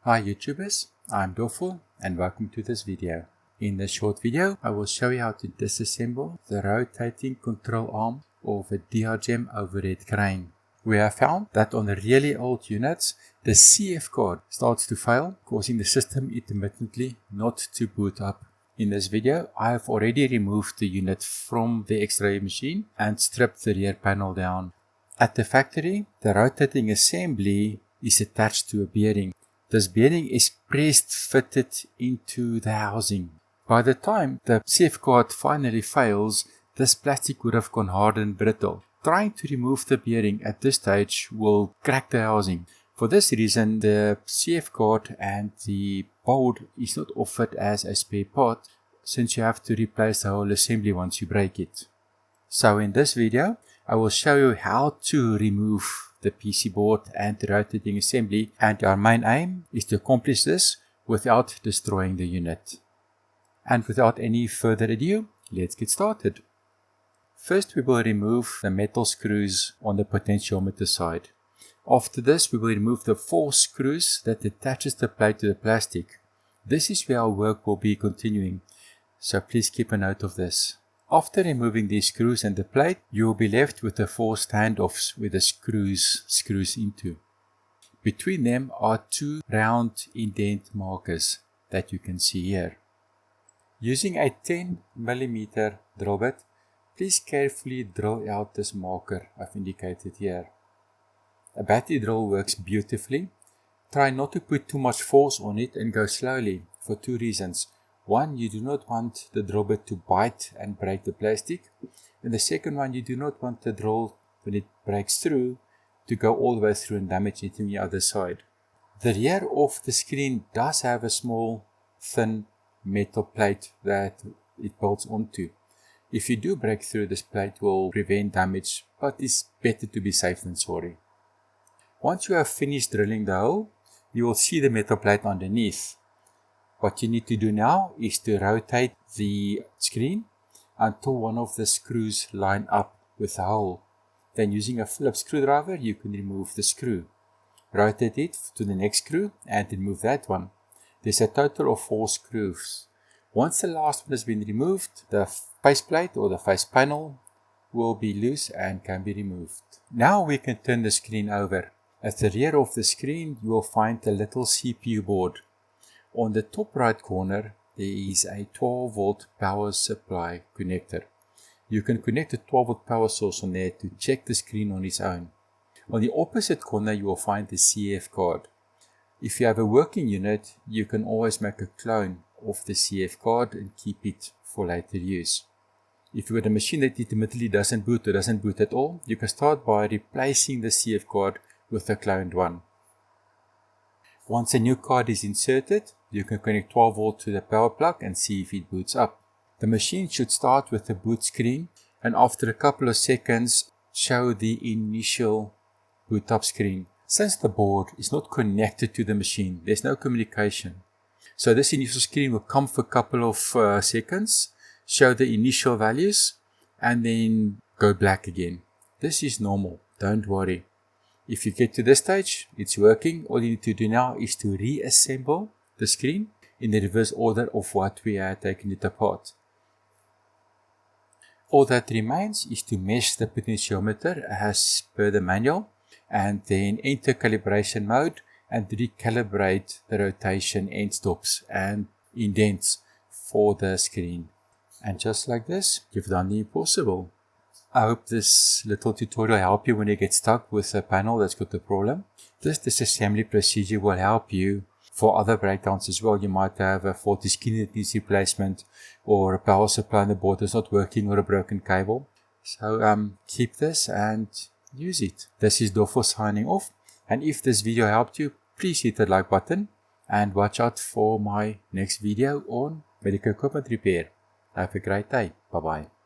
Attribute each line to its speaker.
Speaker 1: Hi YouTubers, I'm Dofel and welcome to this video. In this short video, I will show you how to disassemble the rotating control arm of a DRGem overhead crane. We have found that on the really old units, the CF card starts to fail, causing the system intermittently not to boot up. In this video, I have already removed the unit from the X-ray machine and stripped the rear panel down. At the factory, the rotating assembly is attached to a bearing. This bearing is pressed fitted into the housing. By the time the CF card finally fails, this plastic would have gone hard and brittle. Trying to remove the bearing at this stage will crack the housing. For this reason, the CF card and the board is not offered as a spare part, since you have to replace the whole assembly once you break it. So in this video, I will show you how to remove the PC board and the rotating assembly, and our main aim is to accomplish this without destroying the unit. And without any further ado, let's get started. First, we will remove the metal screws on the potentiometer side. After this, we will remove the 4 screws that attaches the plate to the plastic. This is where our work will be continuing, so please keep a note of this. After removing these screws and the plate, you will be left with the 4 standoffs where the screws into. Between them are 2 round indent markers that you can see here. Using a 10mm drill bit, please carefully drill out this marker I've indicated here. A battery drill works beautifully. Try not to put too much force on it and go slowly for 2 reasons. One, you do not want the drill bit to bite and break the plastic. And the second one, you do not want the drill, when it breaks through, to go all the way through and damage it on the other side. The rear of the screen does have a small, thin metal plate that it bolts onto. If you do break through, this plate will prevent damage, but it's better to be safe than sorry. Once you have finished drilling the hole, you will see the metal plate underneath. What you need to do now is to rotate the screen until one of the screws line up with the hole. Then using a Phillips screwdriver, you can remove the screw. Rotate it to the next screw and remove that one. There's a total of 4 screws. Once the last one has been removed, the faceplate or the face panel will be loose and can be removed. Now we can turn the screen over. At the rear of the screen, you will find a little CPU board. On the top right corner, there is a 12-volt power supply connector. You can connect a 12-volt power source on there to check the screen on its own. On the opposite corner, you will find the CF card. If you have a working unit, you can always make a clone of the CF card and keep it for later use. If you've got a machine that intermittently doesn't boot or doesn't boot at all, you can start by replacing the CF card with a cloned one. Once a new card is inserted, you can connect 12 volt to the power plug and see if it boots up. The machine should start with the boot screen and after a couple of seconds show the initial boot up screen. Since the board is not connected to the machine, there's no communication. So this initial screen will come for a couple of seconds, show the initial values and then go black again. This is normal, don't worry. If you get to this stage, it's working. All you need to do now is to reassemble the screen in the reverse order of what we had taken it apart. All that remains is to mesh the potentiometer as per the manual and then enter calibration mode and recalibrate the rotation end stops and indents for the screen. And just like this, you've done the impossible. I hope this little tutorial helped you when you get stuck with a panel that's got a problem. This disassembly procedure will help you for other breakdowns as well. You might have a faulty screen that needs replacement or a power supply on the board that's not working or a broken cable. So keep this and use it. This is Dofo signing off, and if this video helped you, please hit the like button and watch out for my next video on medical equipment repair. Have a great day. Bye bye.